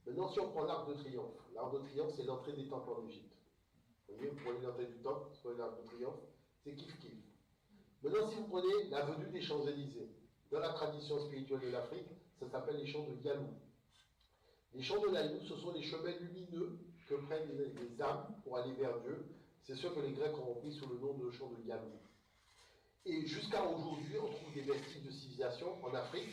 Maintenant, si on prend l'Arc de Triomphe, c'est l'entrée des temples en Égypte. Vous voyez, vous prenez l'entrée du temple, vous prenez l'Arc de Triomphe, c'est kiff-kiff. Maintenant, si vous prenez l'avenue des Champs-Élysées, dans la tradition spirituelle de l'Afrique, ça s'appelle les champs de Yalou. Les champs de Yalou, ce sont les chemins lumineux que prennent les âmes pour aller vers Dieu. C'est sûr que les Grecs ont repris sous le nom de champs de Yalou. Et jusqu'à aujourd'hui, on trouve des vestiges de civilisation en Afrique.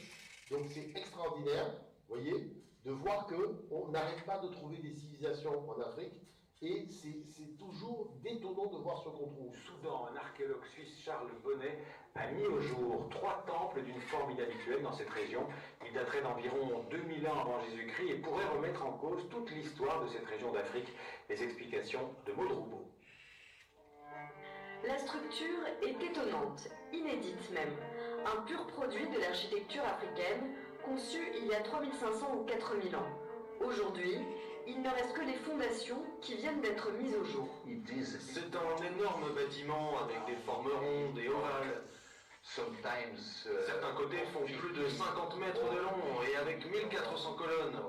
Donc c'est extraordinaire, vous voyez, de voir qu'on n'arrête pas de trouver des civilisations en Afrique. Et c'est toujours détonnant de voir ce qu'on trouve. Au Soudan, un archéologue suisse, Charles Bonnet, a mis au jour 3 temples d'une forme inhabituelle dans cette région. Ils dateraient d'environ 2000 ans avant Jésus-Christ et pourraient remettre en cause toute l'histoire de cette région d'Afrique. Les explications de Maud Roubaud. La structure est étonnante, inédite même. Un pur produit de l'architecture africaine, conçu il y a 3500 ou 4000 ans. Aujourd'hui, il ne reste que les fondations qui viennent d'être mises au jour. C'est un énorme bâtiment avec des formes rondes et ovales. Certains côtés font plus de 50 mètres de long et avec 1400 colonnes.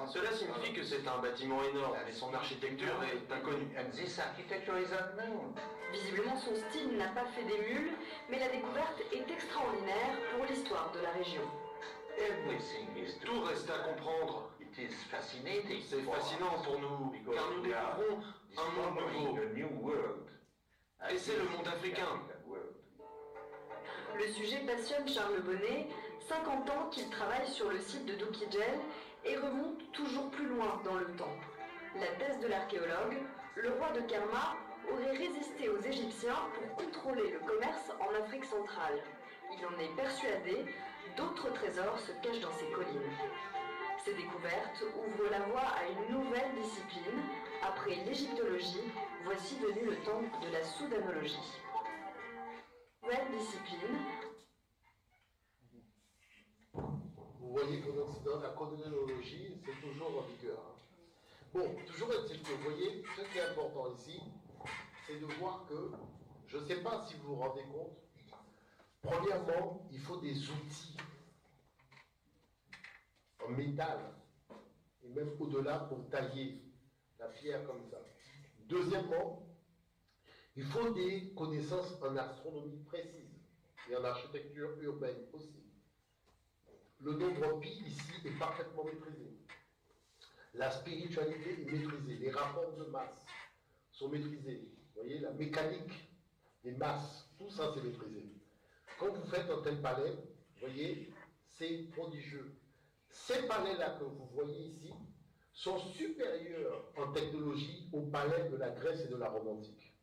Cela signifie que c'est un bâtiment énorme et son architecture est inconnue. Visiblement, son style n'a pas fait d'émule, mais la découverte est extraordinaire pour l'histoire de la région. Tout reste à comprendre. C'est fascinant pour nous, car nous découvrons un monde nouveau. Et c'est le monde africain. Le sujet passionne Charles Bonnet, 50 ans qu'il travaille sur le site de Doukidjel et remonte toujours plus loin dans le temps. La thèse de l'archéologue, le roi de Kerma aurait résisté aux Égyptiens pour contrôler le commerce en Afrique centrale. Il en est persuadé, d'autres trésors se cachent dans ces collines. Ces découvertes ouvrent la voie à une nouvelle discipline. Après l'égyptologie, voici venu le temps de la soudanologie. Nouvelle discipline. Vous voyez qu'en Occident, la chronologie, c'est toujours en vigueur. Bon, toujours est-il que, vous voyez, ce qui est important ici, c'est de voir que, je ne sais pas si vous vous rendez compte, premièrement, il faut des outils en métal, et même au-delà pour tailler la pierre comme ça. Deuxièmement, il faut des connaissances en astronomie précises et en architecture urbaine aussi. Le nombre pi ici est parfaitement maîtrisé. La spiritualité est maîtrisée, les rapports de masse sont maîtrisés. Vous voyez, la mécanique des masses, tout ça c'est maîtrisé. Quand vous faites un tel palais, vous voyez, c'est prodigieux. Ces palais-là que vous voyez ici sont supérieurs en technologie aux palais de la Grèce et de la Rome antique.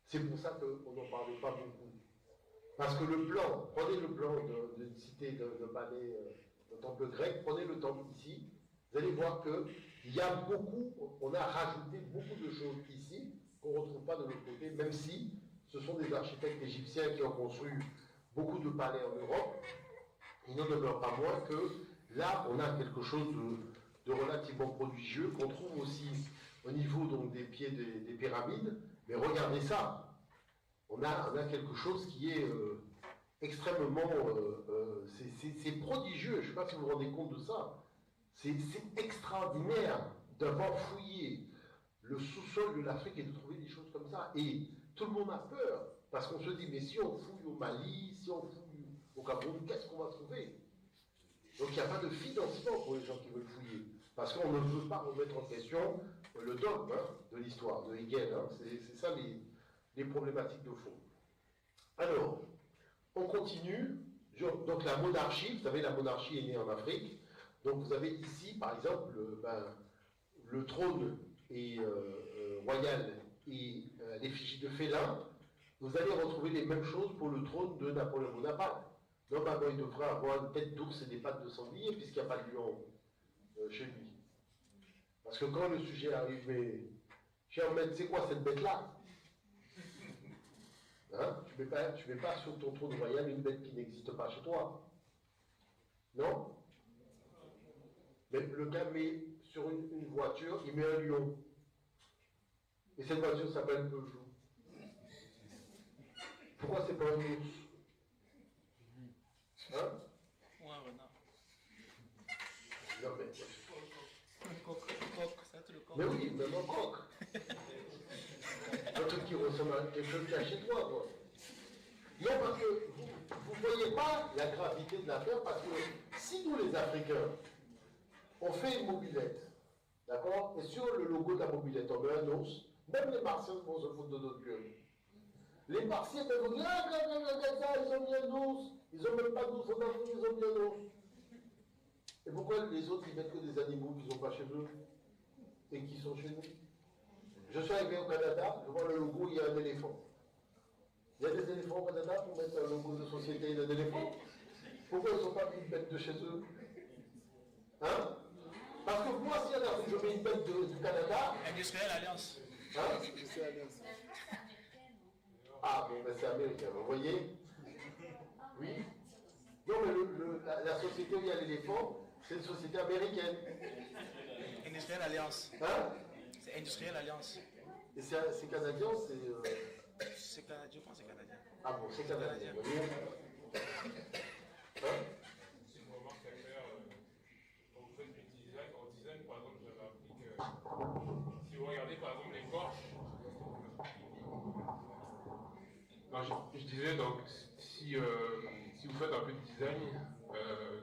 C'est pour ça qu'on n'en parlait pas beaucoup. Parce que le plan, prenez le plan d'une cité de palais, de temple grec, prenez le temple ici, vous allez voir qu'il y a beaucoup, on a rajouté beaucoup de choses ici qu'on ne retrouve pas de l'autre côté, même si ce sont des architectes égyptiens qui ont construit beaucoup de palais en Europe. Il n'en demeure pas moins que là, on a quelque chose de relativement prodigieux qu'on trouve aussi au niveau donc, des pieds des pyramides. Mais regardez ça, on a quelque chose qui est extrêmement... c'est prodigieux, je ne sais pas si vous vous rendez compte de ça. C'est extraordinaire d'avoir fouillé le sous-sol de l'Afrique et de trouver des choses comme ça. Et tout le monde a peur, parce qu'on se dit, mais si on fouille au Mali, si on fouille au Cameroun, qu'est-ce qu'on va trouver? Donc il n'y a pas de financement pour les gens qui veulent fouiller, parce qu'on ne veut pas remettre en question le dogme de l'histoire, de Hegel. C'est ça les problématiques de fond. Alors, on continue. Donc la monarchie, vous savez, la monarchie est née en Afrique. Donc vous avez ici, par exemple, le trône royal et l'effigie de Félin. Vous allez retrouver les mêmes choses pour le trône de Napoléon Bonaparte. Normalement, il devrait avoir une tête d'ours et des pattes de sanglier, puisqu'il n'y a pas de lion chez lui. Parce que quand le sujet arrive, mais cher maître, c'est quoi cette bête-là? Hein? Tu ne mets pas sur ton trône royal une bête qui n'existe pas chez toi. Non? Mais le gars met sur une voiture, il met un lion. Et cette voiture s'appelle Peugeot. Pourquoi c'est pas un ours? Hein? Ou un renard. Mais oui, même en croque. Un truc qui ressemble à quelque chose qu'il y a chez toi, quoi. Non, parce que vous ne voyez pas la gravité de l'affaire, parce que si nous, les Africains, on fait une mobilette, d'accord? Et sur le logo de la mobilette, on met un os, même les Martiens vont se foutre de notre gueule. Les Martiens vont dire, ah, regarde ça, ils ont mis un os. Ils n'ont même pas d'os en Afrique, ils ont mis un os. Et pourquoi les autres, ils mettent que des animaux qu'ils n'ont pas chez eux et qui sont chez nous? Je suis arrivé au Canada, je vois le logo, il y a un éléphant. Il y a des éléphants au Canada pour mettre un logo de société d'un éléphant. Pourquoi ils ne sont pas mis une bête de chez eux? Hein? Parce que moi, si je mets une bête du Canada. Industrielle Alliance. Hein? Ah, bon, ben c'est américain, vous voyez? Oui? Non, mais la société où il y a l'éléphant, c'est une société américaine. Industrielle Alliance. Hein? C'est Industrielle Alliance. Et c'est canadien, c'est. C'est canadien, je pense que c'est canadien. Ah bon, c'est canadien, vous voyez? Hein? C'est une remarque à faire quand vous faites du design. En design, par exemple, j'avais appris que si vous regardez par exemple les Porsche. Non, je disais donc, si vous faites un peu de design,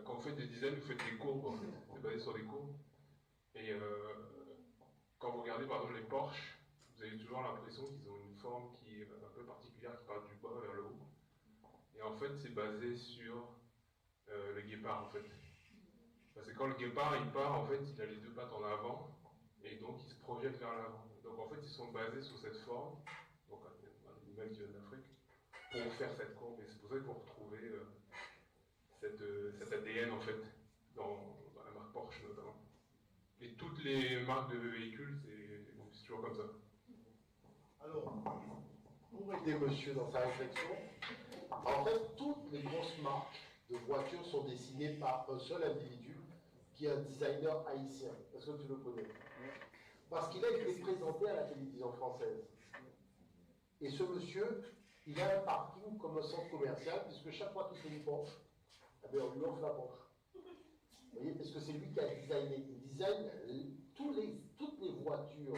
quand vous faites des designs, vous faites des courbes, en fait. C'est basé sur des courbes. Et quand vous regardez par exemple les Porsche, vous avez toujours l'impression qu'ils ont une forme qui est un peu particulière, qui part du bas vers le haut. Et en fait, c'est basé sur le guépard, en fait. Parce que quand le guépard, il part, en fait, il a les deux pattes en avant, et donc il se projette vers l'avant. Donc en fait, ils sont basés sur cette forme, donc un animal qui vient d'Afrique, pour faire cette courbe. Et c'est pour ça que vous retrouvez cet ADN, en fait, dans la marque Porsche, notamment. Et toutes les marques de véhicules, c'est toujours comme ça. Alors, pour aider monsieur dans sa réflexion, en fait, toutes les grosses marques de voitures sont dessinées par un seul individu qui est un designer haïtien. Est-ce que tu le connais? Parce qu'il a été présenté à la télévision française. Et ce monsieur, il a un parking comme un centre commercial, puisque chaque fois qu'il fait une Porsche, eh bien, on lui offre la Porsche. Vous voyez, parce que c'est lui qui a designé. Il design toutes les voitures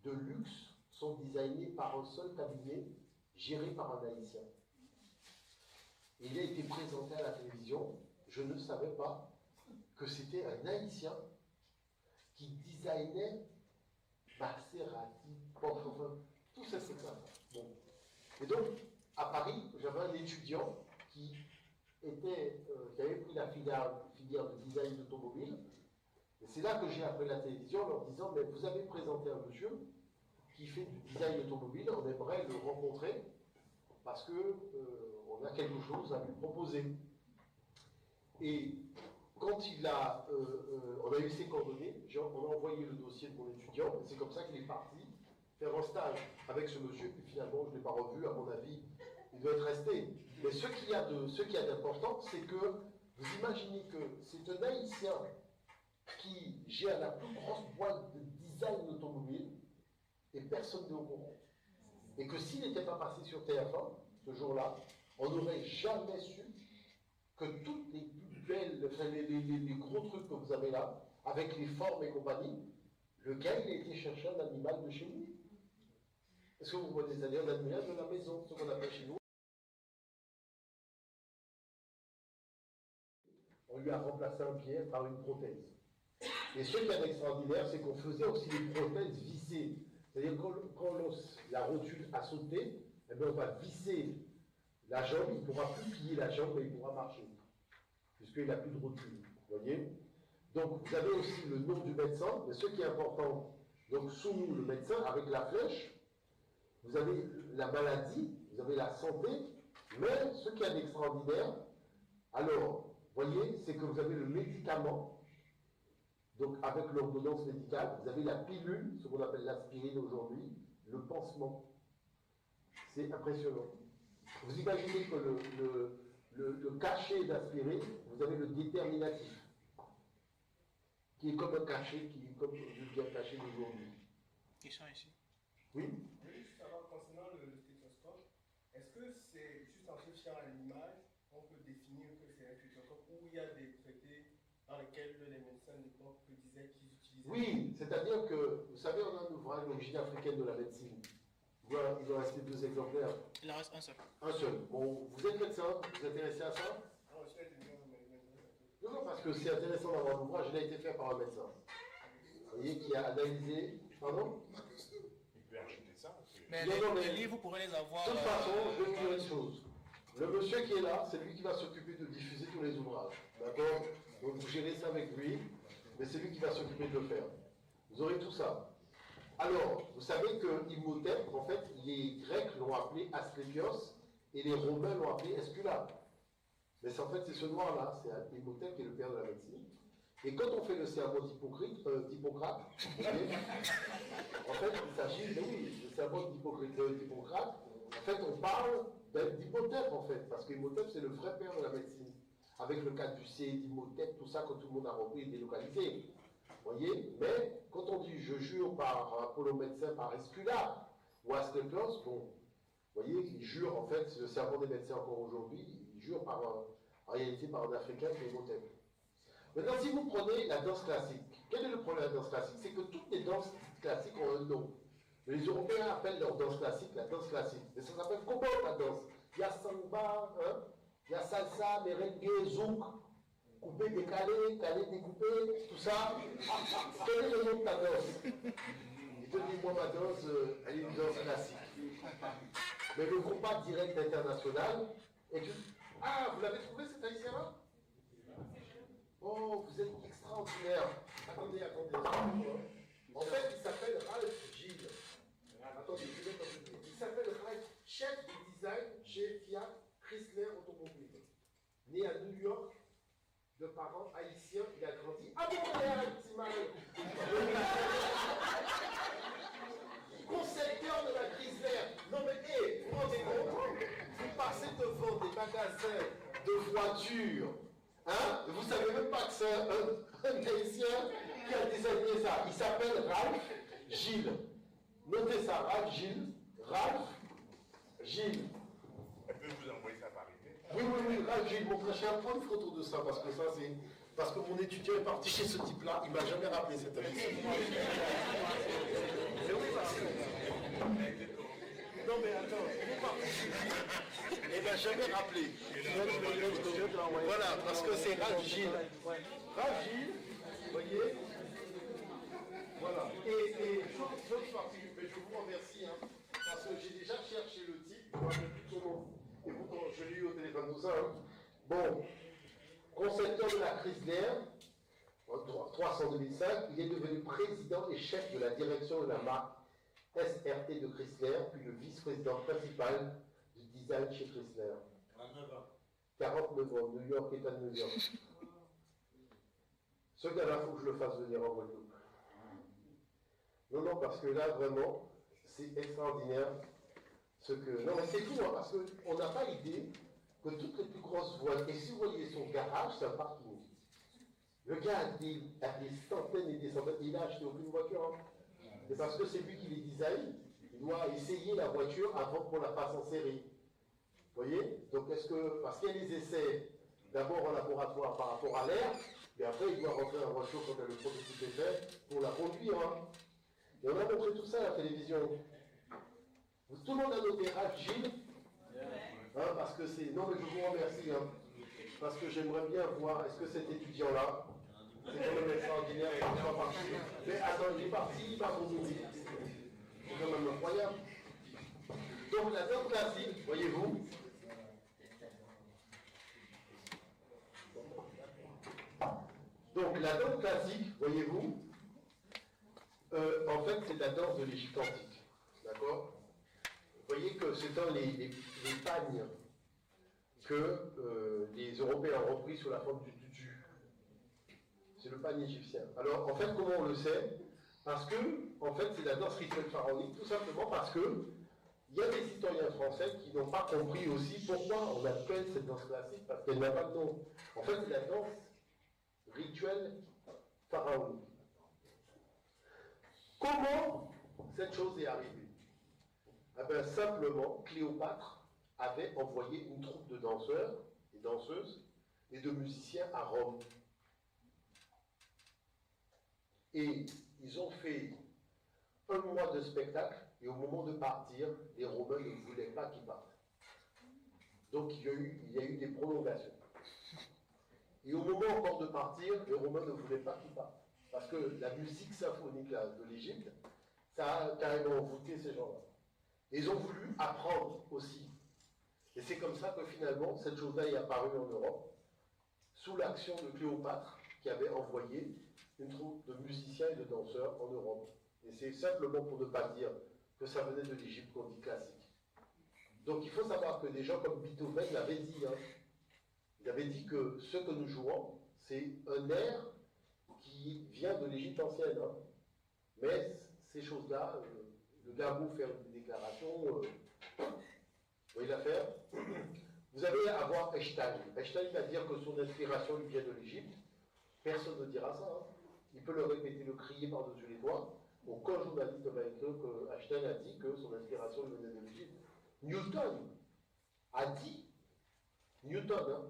de luxe sont designées par un seul cabinet, géré par un haïtien. Il a été présenté à la télévision, je ne savais pas que c'était un haïtien qui designait Maserati, Porsche, enfin, tout ça, c'est ça. Bon. Et donc, à Paris, j'avais un étudiant qui avait pris la filière de design d'automobile. Et c'est là que j'ai appelé la télévision en leur disant, mais vous avez présenté un monsieur qui fait du design automobile, on aimerait le rencontrer parce qu'on a quelque chose à lui proposer. Et quand on a eu ses coordonnées, on a envoyé le dossier de mon étudiant, et c'est comme ça qu'il est parti faire un stage avec ce monsieur, puis finalement je ne l'ai pas revu, à mon avis, il doit être resté. Mais ce qu'il y a d'important, c'est que vous imaginez que c'est un Haïtien qui gère la plus grosse boîte de design automobile, et personne n'est au courant. Et que s'il n'était pas passé sur TF1, ce jour-là, on n'aurait jamais su que toutes les plus belles, enfin, les gros trucs que vous avez là, avec les formes et compagnie, le gars, il a été chercher un animal de chez nous. Est-ce que vous voyez des animaux d'animal de la maison, ce qu'on appelle chez nous? On lui a remplacé un pied par une prothèse. Et ce qui est extraordinaire, c'est qu'on faisait aussi des prothèses vissées. C'est-à-dire quand la rotule a sauté, eh bien on va visser la jambe, il ne pourra plus plier la jambe, mais il pourra marcher. Puisqu'il n'a plus de rotule. Vous voyez? Donc vous avez aussi le nom du médecin, mais ce qui est important, donc sous nous, le médecin, avec la flèche, vous avez la maladie, vous avez la santé, mais ce qui est d'extraordinaire, alors, vous voyez, c'est que vous avez le médicament, donc avec l'ordonnance médicale, vous avez la pilule, ce qu'on appelle l'aspirine aujourd'hui, le pansement. C'est impressionnant. Vous imaginez que le cachet d'aspirine, vous avez le déterminatif, qui est comme un cachet, qui est comme le bien caché d'aujourd'hui. Question ici. Oui? Oui, juste avant, concernant le stéthoscope, est-ce que c'est juste en se fiant à l'image, on peut définir que c'est un stéthoscope, ou il y a des traités dans lesquels les médecins d'époque disaient qu'ils utilisaient Oui, c'est-à-dire que, vous savez, on a un ouvrage d'origine africaine de la médecine. Il doit rester 2 exemplaires. Il en reste un seul. Un seul. Bon, vous êtes médecin, vous êtes intéressé à ça? Non, non, parce que c'est intéressant d'avoir l'ouvrage, il a été fait par un médecin. Vous voyez, qui a analysé. Pardon? Il peut acheter ça. Mais Non, non, mais- les livres, vous pourrez les avoir. De toute façon, je vais vous dire une chose. Le monsieur qui est là, c'est lui qui va s'occuper de diffuser tous les ouvrages. D'accord? Donc vous gérez ça avec lui, mais c'est lui qui va s'occuper de le faire. Vous aurez tout ça. Alors, vous savez que Imhotep, en fait, les Grecs l'ont appelé Asclépios et les Romains l'ont appelé Esculape. Mais en fait, c'est ce noir-là, c'est Imhotep qui est le père de la médecine. Et quand on fait le serment d'Hippocrate, vous voyez, en fait, il s'agit, mais oui, le serment d'Hippocrate, en fait, on parle d'Imhotep, en fait, parce qu'Imhotep, c'est le vrai père de la médecine. Avec le caducée, d'Imhotep, tout ça, quand tout le monde a repris et délocalisé. Vous voyez? Mais quand on dit je jure par Apollo médecin, par Esculape ou Asclépios, bon, vous voyez, il jure, en fait, le serment des médecins encore aujourd'hui, il jure en réalité par un Africain qui est Imhotep. Maintenant, si vous prenez la danse classique, quel est le problème de la danse classique? C'est que toutes les danses classiques ont un nom. Mais les Européens appellent leur danse classique la danse classique. Mais ça s'appelle comment la danse? Il y a samba, hein? Il y a salsa, merengue, zouk, coupé, décalé, calé, découpé, tout ça. Quel est le nom de ta danse? Il te dit, moi, ma danse, elle est une danse classique. Mais le combat direct international, et tu... Ah, vous l'avez trouvé cet haïtien-là? Oh, vous êtes extraordinaire. Attendez. En fait, il s'appelle Ralph Gilles. Attendez, je vais t'en dire. Il s'appelle Ralph, chef de design chez Fiat Chrysler Automobile. Né à New York, de parents haïtiens, il a grandi à Montréal, Timay. Concepteur de la Chrysler. Non mais, hé, vous vous rendez compte? Vous passez devant des magasins de voitures. Hein? Vous savez même pas que c'est un haïtien qui a designé ça. Il s'appelle Ralph Gilles. Notez ça, Ralph Gilles. Ralph Gilles. Elle peut vous envoyer ça par email. Oui, Ralph Gilles. Mon frère, je vais prendre une photo de ça parce que ça c'est. Parce que mon étudiant est parti chez ce type-là, il m'a jamais rappelé cette année. Mais oui, parce que. Non mais attends, il est parti. Il m'a jamais rappelé. Voilà, parce que c'est Ralph Gilles. Ralph Gilles, vous voyez. Voilà. Et chose particulière, mais je vous remercie, hein, parce que j'ai déjà cherché le type, je ne me rappelle plus son nom. Et pourtant, je l'ai eu au téléphone, tout ça. Hein. Bon, concepteur de la Chrysler, en 300-2005, il est devenu président et chef de la direction de la marque SRT de Chrysler, puis le vice-président principal du design chez Chrysler. 49 ans, New York, État de New York. Ce gars-là, il faut que je le fasse venir en Guadeloupe. Non, parce que là, vraiment, c'est extraordinaire. Non, mais c'est tout, hein, parce qu'on n'a pas idée que toutes les plus grosses voiles, et si vous voyez son garage, c'est un parking. Le gars a des centaines et des centaines, il n'a acheté aucune voiture. Hein. C'est parce que c'est lui qui les design, il doit essayer la voiture avant qu'on la fasse en série. Vous voyez? Donc parce qu'il y a les essais, d'abord en laboratoire par rapport à l'air, et après il doit rentrer en voiture quand le prototype est fait pour la conduire. Hein. Et on a montré tout ça à la télévision. Tout le monde a noté Ralph Gilles, hein, parce que c'est... Non mais je vous remercie, hein, parce que j'aimerais bien voir, est-ce que cet étudiant-là, c'est quand même extraordinaire, il n'est pas parti. Mais attends, il est parti, il va revenir. C'est quand même incroyable. Donc la danse classique, voyez-vous, donc la danse classique, voyez-vous, en fait c'est la danse de l'Égypte antique, d'accord? Vous voyez que c'est dans les pagnes que les Européens ont repris sous la forme du tutu. C'est le pagne égyptien. Alors en fait comment on le sait? Parce que en fait c'est la danse rituelle pharaonique, tout simplement parce que il y a des historiens français qui n'ont pas compris aussi pourquoi on appelle cette danse classique, parce qu'elle n'a pas de nom. En fait, c'est la danse rituelle pharaonique. Comment cette chose est arrivée? Eh bien, simplement, Cléopâtre avait envoyé une troupe de danseurs et danseuses et de musiciens à Rome. Et ils ont fait un mois de spectacle, et au moment de partir, les Romains ne voulaient pas qu'ils partent. Donc il y a eu des prolongations. Et au moment encore de partir, les Romains ne voulaient pas qu'ils partent. Parce que la musique symphonique là, de l'Égypte, ça a carrément envoûté ces gens-là. Et ils ont voulu apprendre aussi. Et c'est comme ça que finalement, cette chose-là est apparue en Europe, sous l'action de Cléopâtre, qui avait envoyé une troupe de musiciens et de danseurs en Europe. Et c'est simplement pour ne pas dire que ça venait de l'Égypte qu'on dit classique. Donc il faut savoir que des gens comme Beethoven l'avaient dit. Hein. Il avait dit que ce que nous jouons, c'est un air qui vient de l'Égypte ancienne. Hein. Mais ces choses-là, le gars beau faire une déclaration, vous voyez l'affaire. Vous allez avoir Einstein. Einstein va dire que son inspiration lui vient de l'Égypte. Personne ne dira ça. Hein. Il peut le répéter, le crier par-dessus les doigts. Aucun journaliste va écrire que Einstein a dit que son inspiration lui venait de l'Égypte. Newton a dit, hein,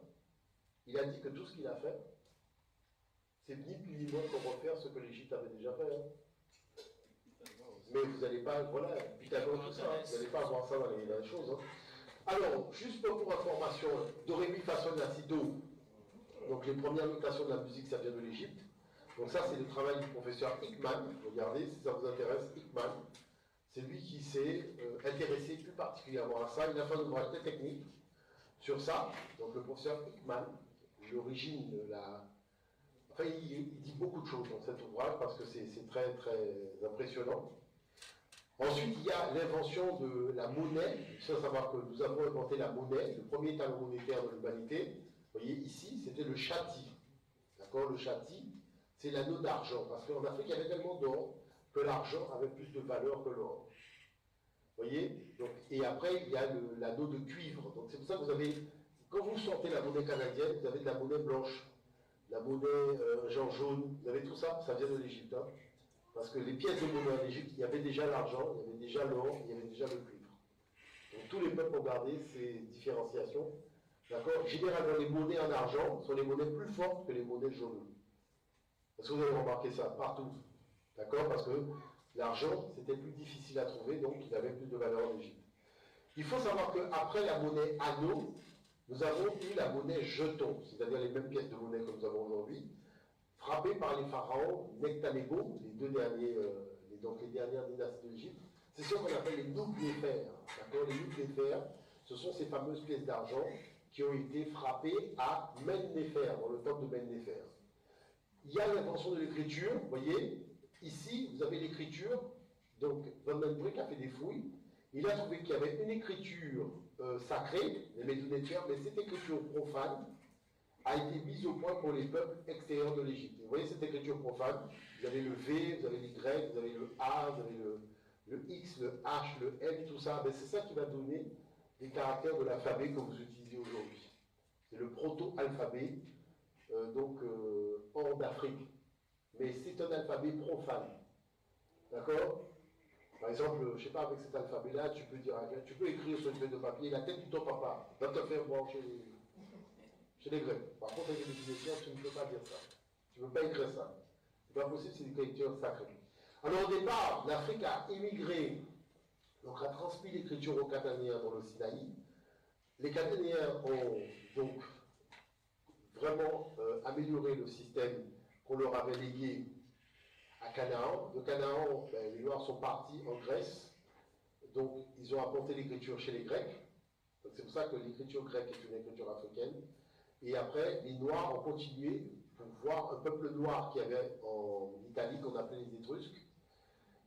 il a dit que tout ce qu'il a fait, c'est ni plus ni moins qu'on refaire ce que l'Égypte avait déjà fait. Hein. Mais vous n'allez pas, voilà, Pythagore, tout ça, hein, vous n'allez pas avoir ça dans les choses. Hein. Alors, juste pour information, Do, Ré, Mi, Fa, Sol, La, Si, Do. Donc les premières notations de la musique, ça vient de l'Égypte. Donc ça, c'est le travail du professeur Hickman. Regardez, si ça vous intéresse, Hickman. C'est lui qui s'est intéressé plus particulièrement à ça. Il a fait un ouvrage très technique sur ça. Donc le professeur Hickman, l'origine de la... Enfin, il dit beaucoup de choses dans cet ouvrage parce que c'est très, très impressionnant. Ensuite, il y a l'invention de la monnaie. Il faut savoir que nous avons inventé la monnaie, le premier talon monétaire de l'humanité. Vous voyez, ici, c'était le châti. D'accord, le châti, c'est l'anneau d'argent. Parce qu'en Afrique, il y avait tellement d'or que l'argent avait plus de valeur que l'or. Vous voyez? Donc, et après, il y a l'anneau de cuivre. Donc c'est pour ça que vous avez, quand vous sortez la monnaie canadienne, vous avez de la monnaie blanche, la monnaie genre jaune, vous avez tout ça, ça vient de l'Égypte. Hein. Parce que les pièces de monnaie en Égypte, il y avait déjà l'argent, il y avait déjà l'or, il y avait déjà le cuivre. Donc tous les peuples ont gardé ces différenciations. D'accord? Généralement, les monnaies en argent sont les monnaies plus fortes que les monnaies jaunes. Est-ce que vous avez remarqué ça? Partout. D'accord? Parce que l'argent, c'était plus difficile à trouver, donc il avait plus de valeur en Égypte. Il faut savoir qu'après la monnaie anneau, nous avons eu la monnaie jeton, c'est-à-dire les mêmes pièces de monnaie que nous avons aujourd'hui, frappées par les pharaons Nectanégo, les deux derniers, donc les dernières dynasties d'Égypte. C'est ce qu'on appelle les Nougnéfères. D'accord? Les Nougnéfères, ce sont ces fameuses pièces d'argent qui ont été frappées à Mennefer, dans le temple de Mennefer. Il y a l'invention de l'écriture, vous voyez, ici vous avez l'écriture, donc Van den Broek a fait des fouilles, il a trouvé qu'il y avait une écriture sacrée, les Médonnétiens, mais cette écriture profane a été mise au point pour les peuples extérieurs de l'Égypte. Vous voyez cette écriture profane, vous avez le V, vous avez les Y, vous avez le A, vous avez le X, le H, le M, tout ça, c'est ça qui va donner les caractères de l'alphabet que vous utilisez aujourd'hui. C'est le proto-alphabet, hors d'Afrique. Mais c'est un alphabet profane. D'accord? Par exemple, je ne sais pas, avec cet alphabet-là, tu peux dire, tu peux écrire sur une feuille de papier la tête de ton papa, va te faire voir chez les Grecs. Par contre, avec les Égyptiens, tu ne peux pas dire ça. Tu ne peux pas écrire ça. C'est pas possible, c'est une écriture sacrée. Alors au départ, l'Afrique a immigré, donc a transmis l'écriture aux Cananéens dans le Sinaï. Les Cananéens ont donc vraiment amélioré le système qu'on leur avait légué à Canaan. De Canaan, les Noirs sont partis en Grèce, donc ils ont apporté l'écriture chez les Grecs. C'est pour ça que l'écriture grecque est une écriture africaine. Et après, les Noirs ont continué pour voir un peuple noir qui avait en Italie qu'on appelait les Étrusques.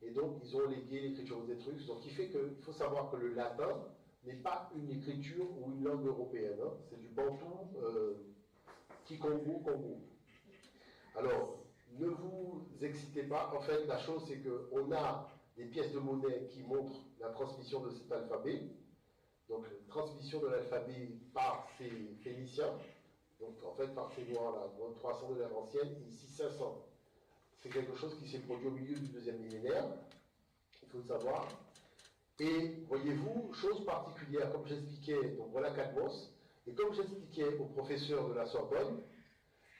Et donc, ils ont légué l'écriture aux Étrusques. Donc, il fait qu'il faut savoir que le latin n'est pas une écriture ou une langue européenne. Hein. C'est du bantou, Kikongo, Congo. Alors, ne vous excitez pas. En fait, la chose, c'est qu'on a des pièces de monnaie qui montrent la transmission de cet alphabet. Donc, la transmission de l'alphabet par ces Phéniciens. Donc, en fait, par ces Noirs-là, 300 de l'ère ancienne, et ici 500. C'est quelque chose qui s'est produit au milieu du deuxième millénaire, il faut le savoir. Et voyez-vous, chose particulière, comme j'expliquais, donc voilà Cadmos, et comme j'expliquais au professeur de la Sorbonne,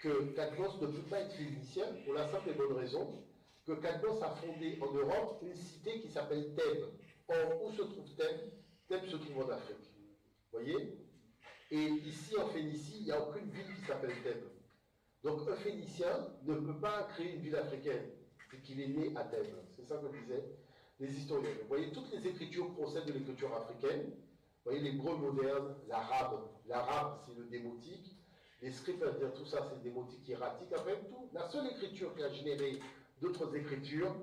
que Cadmos ne peut pas être phénicien pour la simple et bonne raison que Cadmos a fondé en Europe une cité qui s'appelle Thèbes. Or, où se trouve Thèbes? Thèbes se trouve en Afrique. Vous voyez? Et ici, en Phénicie, il n'y a aucune ville qui s'appelle Thèbes. Donc, un Phénicien ne peut pas créer une ville africaine. C'est qu'il est né à Thèbes. C'est ça que disaient les historiens. Vous voyez, toutes les écritures procèdent de l'écriture africaine. Vous voyez, l'hébreu moderne, l'arabe. L'arabe, c'est le démotique. Les scripts, tout ça, c'est le démotique hiératique. En fait, tout. La seule écriture qui a généré d'autres écritures,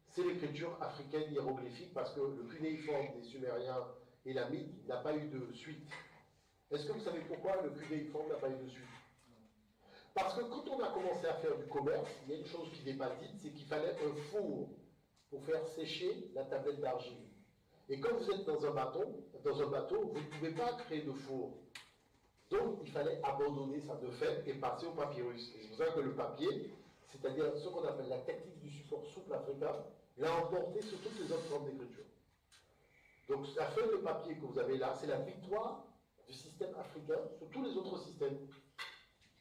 c'est l'écriture africaine hiéroglyphique, parce que le cunéiforme des Sumériens et Lamites n'a pas eu de suite. Est-ce que vous savez pourquoi le cunéiforme n'a pas eu de suite? Parce que quand on a commencé à faire du commerce, il y a une chose qui n'est pas dite, c'est qu'il fallait un four pour faire sécher la tablette d'argile. Et quand vous êtes dans un bateau, vous ne pouvez pas créer de four. Donc, il fallait abandonner ça de fait et passer au papyrus. Et c'est pour ça que le papier, c'est-à-dire ce qu'on appelle la technique du support souple africain, l'a emporté sur toutes les autres formes d'écriture. Donc, la feuille de papier que vous avez là, c'est la victoire du système africain sur tous les autres systèmes.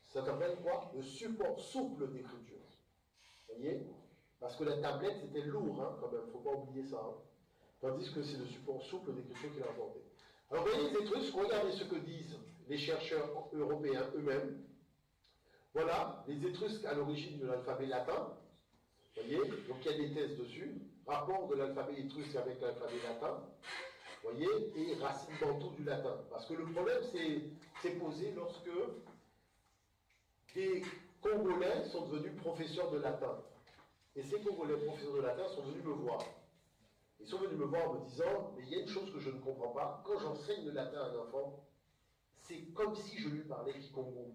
Ça s'appelle quoi? Le support souple d'écriture. Vous voyez? Parce que la tablette, c'était lourd, hein, quand même, il ne faut pas oublier ça. Hein. Tandis que c'est le support souple d'écriture qu'il a inventé. Alors, vous voyez les Étrusques, regardez ce que disent les chercheurs européens eux-mêmes. Voilà, les Étrusques à l'origine de l'alphabet latin. Vous voyez, donc il y a des thèses dessus. Rapport de l'alphabet étrusque avec l'alphabet latin. Vous voyez, et racine bantou du latin. Parce que le problème s'est posé lorsque des Congolais sont devenus professeurs de latin. Et ces Congolais professeurs de latin sont venus me voir. Ils sont venus me voir en me disant, mais il y a une chose que je ne comprends pas. Quand j'enseigne le latin à un enfant, c'est comme si je lui parlais Kikongo.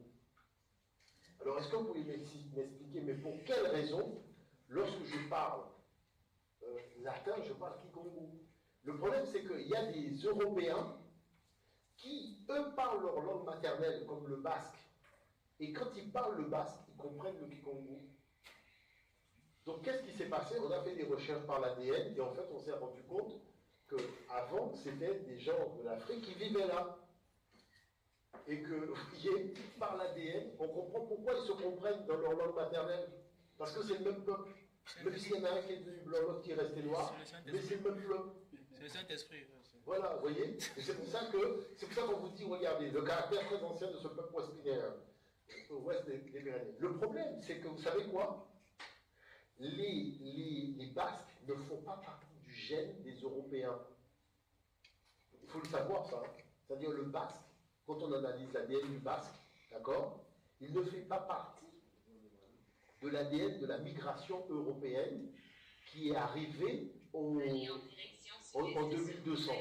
Alors, est-ce que vous pouvez m'expliquer, mais pour quelle raison, lorsque je parle latin, je parle Kikongo? Le problème, c'est qu'il y a des Européens qui, eux, parlent leur langue maternelle, comme le basque. Et quand ils parlent le basque, ils comprennent le Kikongo. Donc, qu'est-ce qui s'est passé? On a fait des recherches par l'ADN, et en fait, on s'est rendu compte qu'avant, c'était des gens de l'Afrique qui vivaient là. Et que, vous voyez, par l'ADN, on comprend pourquoi ils se comprennent dans leur langue maternelle. Parce que c'est le même peuple. Même s'il y en a un qui est devenu blanc, l'autre qui est resté noir, mais c'est le même peuple. C'est le Saint-Esprit. Voilà, vous voyez. Et c'est pour ça qu'on vous dit, regardez, le caractère très ancien de ce peuple ouest-pyrénéen, au ouest des Pyrénées. Le problème, c'est que vous savez quoi? Les Basques ne font pas partie du gène des Européens. Il faut le savoir, ça. C'est-à-dire le Basque, quand on analyse l'ADN du Basque, d'accord, il ne fait pas partie de l'ADN de la migration européenne qui est arrivée en 2200.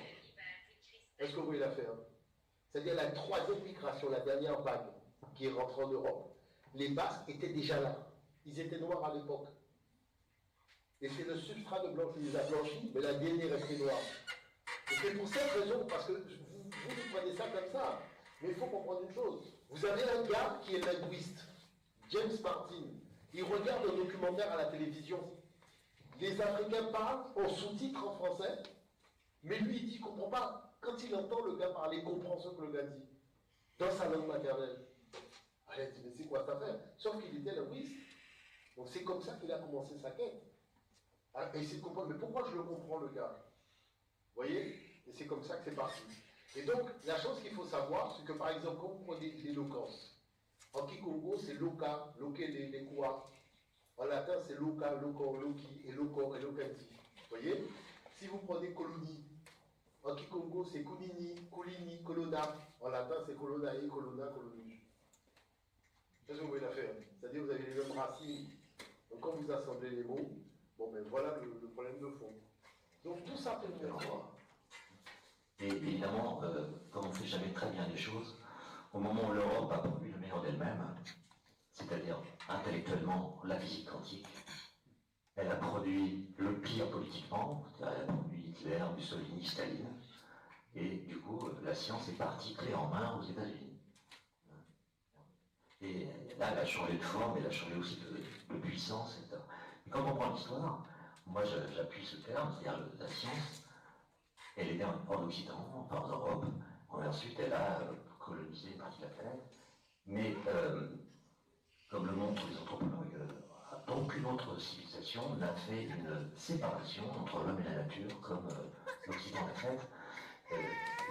Est-ce que vous voyez l'affaire? C'est-à-dire la troisième migration, la dernière vague qui est rentrée en Europe, les Basques étaient déjà là. Ils étaient noirs à l'époque. Et c'est le substrat de blanc qui les a blanchis, mais l'ADN est resté noir. Et c'est pour cette raison, parce que vous prenez ça comme ça, mais il faut comprendre une chose. Vous avez un gars qui est linguiste, James Martin. Il regarde un documentaire à la télévision. Les Africains parlent en sous-titres en français, mais lui, il dit qu'il ne comprend pas. Quand il entend le gars parler, il comprend ce que le gars dit, dans sa langue maternelle. Il dit, mais c'est quoi cette affaire? Sauf qu'il était linguiste. Donc c'est comme ça qu'il a commencé sa quête. Et essayer de comprendre, mais pourquoi je le comprends, le gars? Vous voyez? Et c'est comme ça que c'est parti. Et donc, la chose qu'il faut savoir, c'est que par exemple, quand vous prenez l'éloquence, en Kikongo, c'est loka, loke les quoi. En latin, c'est loka, loko, loki, et loko, et lokanti. Vous voyez? Si vous prenez colonie, en Kikongo, c'est kunini, kulini, kolona. En latin, c'est kolonae, kolona, koloni. C'est ce que vous voyez l'affaire. C'est-à-dire, vous avez les mêmes racines. Donc, quand vous assemblez les mots, bon, ben voilà le problème de fond. Donc, tout ça pour dire quoi? Et évidemment, comme on ne fait jamais très bien les choses, au moment où l'Europe a produit le meilleur d'elle-même, c'est-à-dire intellectuellement la physique quantique, elle a produit le pire politiquement, c'est-à-dire elle a produit Hitler, Mussolini, Staline, et du coup, la science est partie clé en main aux États-Unis. Et là, elle a changé de forme, elle a changé aussi de puissance, etc. Et quand on prend l'histoire, moi j'appuie ce terme, c'est-à-dire la science, elle est née en Occident, enfin en Europe, et ensuite elle a colonisé une partie de la planète. Mais, comme le montrent les anthropologues, dans aucune autre civilisation n'a fait une séparation entre l'homme et la nature, comme l'Occident l'a fait.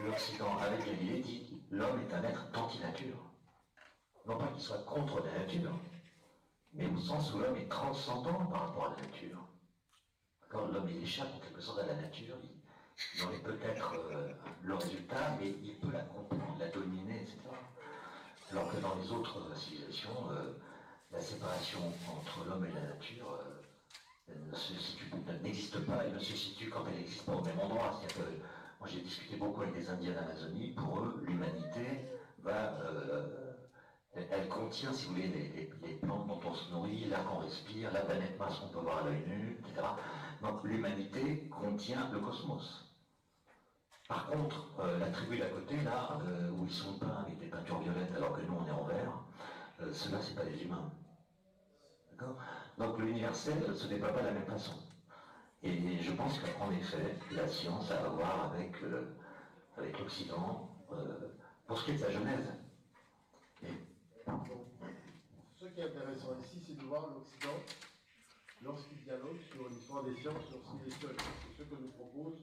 L'Occident, avec Galilée, dit l'homme est un être d'anti-nature. Non pas qu'il soit contre la nature, mais au sens où l'homme est transcendant par rapport à la nature. L'homme il échappe en quelque sorte à la nature, il en est peut-être le résultat, mais il peut la comprendre, la dominer, etc. Alors que dans les autres civilisations, la séparation entre l'homme et la nature n'existe pas, elle ne se situe quand elle n'existe pas au même endroit. C'est-à-dire que moi j'ai discuté beaucoup avec des Indiens d'Amazonie, pour eux, l'humanité va... elle contient, si vous voulez, les plantes dont on se nourrit, l'air qu'on respire, la planète Mars qu'on peut voir à l'œil nu, etc. Donc l'humanité contient le cosmos. Par contre, la tribu d'à côté, là, où ils sont peints avec des peintures violettes alors que nous on est en vert, ceux-là, c'est pas des humains. D'accord ? Donc l'universel ne se déploie pas de la même façon. Et je pense qu'en effet, la science a à voir avec l'Occident pour ce qui est de sa genèse. Ce qui est intéressant ici, c'est de voir l'Occident lorsqu'il dialogue sur l'histoire des sciences, lorsqu'il est seul. C'est ce que nous propose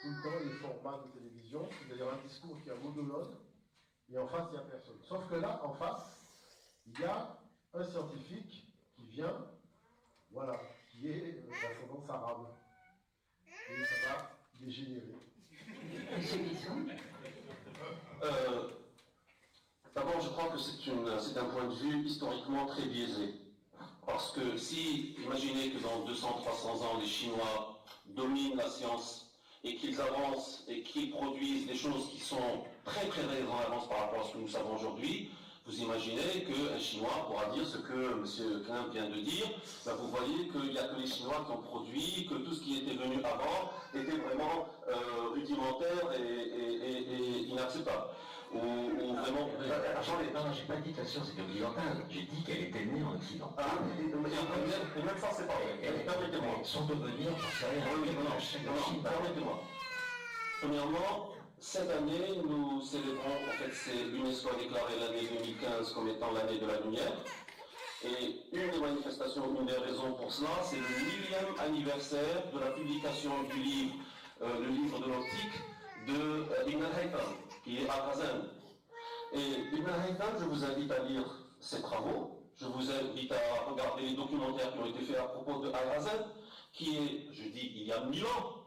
tout le temps les formats de télévision, c'est-à-dire un discours qui est monotone, et en face, il n'y a personne. Sauf que là, en face, il y a un scientifique qui vient, voilà, qui est d'ascendance arabe. Et ça va dégénérer. D'abord, je crois que c'est un point de vue historiquement très biaisé. Parce que si, imaginez que dans 200-300 ans, les Chinois dominent la science et qu'ils avancent et qu'ils produisent des choses qui sont très très en avance par rapport à ce que nous savons aujourd'hui, vous imaginez qu'un Chinois pourra dire ce que M. Klein vient de dire. Ben vous voyez qu'il n'y a que les Chinois qui ont produit, que tout ce qui était venu avant était vraiment rudimentaire et inacceptable. Ou vraiment... Attendez, non, j'ai pas dit que la science était occidentale, j'ai dit qu'elle était née en Occident. Ah, et même ça, c'est pas vrai. Permettez-moi. Son devenir, j'en sais rien. Permettez-moi. Premièrement, cette année, nous célébrons, en fait, c'est l'UNESCO a déclaré l'année 2015 comme étant l'année de la lumière. Et une des manifestations, une des raisons pour cela, c'est le 1000e anniversaire de la publication du livre, le livre de l'optique de Ibn al-Haytham, qui est Al-Razan. Et Ibn al-Haytham, je vous invite à lire ses travaux, je vous invite à regarder les documentaires qui ont été faits à propos de Al-Razan, qui est, je dis, il y a 1000 ans,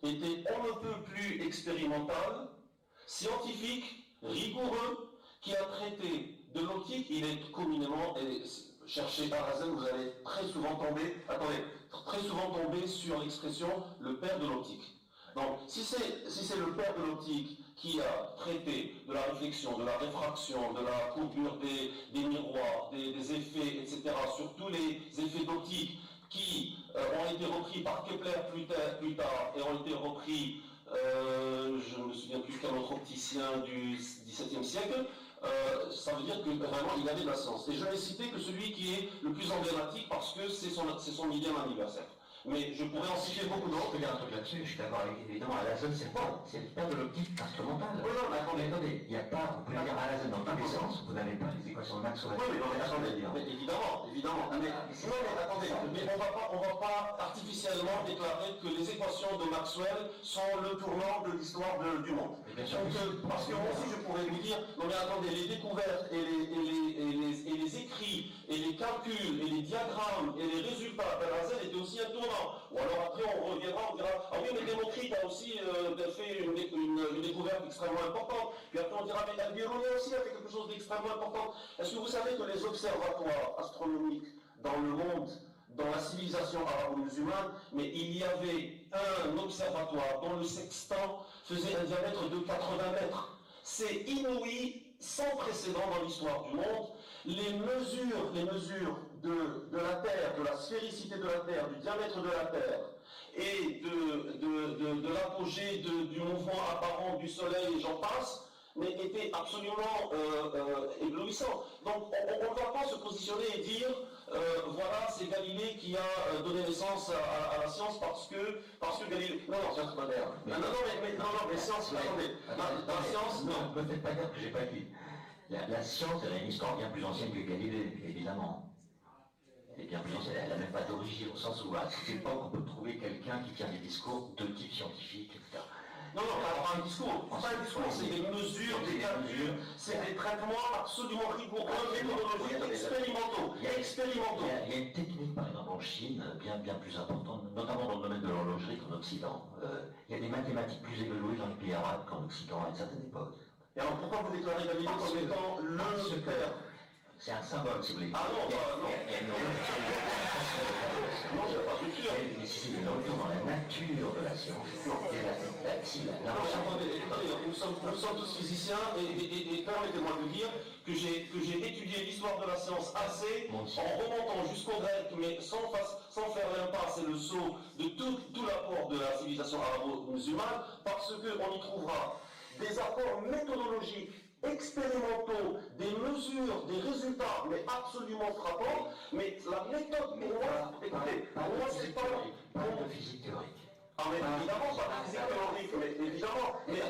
était on ne peut plus expérimental, scientifique, rigoureux, qui a traité de l'optique. Il est communément, et cherchez Al-Razan, vous allez très souvent tomber sur l'expression le père de l'optique. Donc, si c'est le père de l'optique qui a traité de la réflexion, de la réfraction, de la courbure des miroirs, des effets, etc., sur tous les effets d'optique qui ont été repris par Kepler plus tard et ont été repris, je ne me souviens plus quel autre opticien du XVIIe siècle, ça veut dire que vraiment il avait de la science. Et je n'ai cité que celui qui est le plus emblématique parce que c'est son 1000e anniversaire. Mais je pourrais en citer beaucoup d'autres. Il y a un truc là-dessus, je suis d'accord avec, évidemment, Al-Hazen, c'est le père de l'optique instrumentale. Oui, non, mais attendez, il n'y a pas, vous pouvez dire Al-Hazen dans tous les sens, vous n'avez pas les équations de Maxwell. Oui, mais non, mais attendez, mais évidemment. Mais attendez, mais on va pas artificiellement déclarer que les équations de Maxwell sont le tournant de l'histoire du monde. Donc, parce que moi aussi je pourrais vous dire, non mais attendez, les découvertes et les écrits, et les calculs, et les diagrammes, et les résultats d'Al-Hazen étaient aussi un tournant. Ou alors après on reviendra, on dira, ah oui mais Démocrite a aussi fait une découverte extrêmement importante. Puis après on dira, mais Al-Biruni aussi a fait quelque chose d'extrêmement important. Est-ce que vous savez que les observatoires astronomiques dans le monde, dans la civilisation arabo-musulmane, mais il y avait un observatoire dont le sextant faisait un diamètre de 80 mètres. C'est inouï, sans précédent dans l'histoire du monde. Les mesures de la Terre, de la sphéricité de la Terre, du diamètre de la Terre et de l'apogée du mouvement apparent du Soleil, et j'en passe, mais étaient absolument éblouissants. Donc on ne va pas se positionner et dire voilà, c'est Galilée qui a donné naissance à la science parce que Galilée... Non, science moderne. Non, mais science, attendez. La science, non. Ne me faites pas dire que j'ai pas dit. La science, elle a une histoire bien plus ancienne que Galilée, évidemment. Elle est bien plus ancienne, elle n'a même pas d'origine, au sens où à cette époque, on peut trouver quelqu'un qui tient des discours de type scientifique, etc. Non, pas un discours, c'est des mesures, des calculs, c'est des traitements absolument rigoureux, méthodologiques, expérimentaux. Il y a une technique, par exemple, en Chine, bien plus importante, notamment dans le domaine de l'horlogerie qu'en Occident. Il y a des mathématiques plus évoluées dans les pays arabes qu'en Occident à une certaine époque. Et alors pourquoi vous déclarez Galilée comme étant le père? C'est un symbole, si vous voulez. Ah non, non. Non, je n'ai pas rupture. C'est une rupture dans la nature de la science. Attendez, nous sommes tous physiciens et permettez-moi de dire que j'ai étudié l'histoire de la science assez en remontant jusqu'au grec, mais sans faire l'impasse et le saut de tout l'apport de la civilisation arabo-musulmane, parce qu'on y trouvera des apports méthodologiques expérimentaux, des mesures, des résultats, mais absolument frappants, mais la méthode, pour moi, écoutez, pour moi, c'est pas de physique théorique. Ah mais évidemment, pas de physique théorique, mais évidemment, mais ah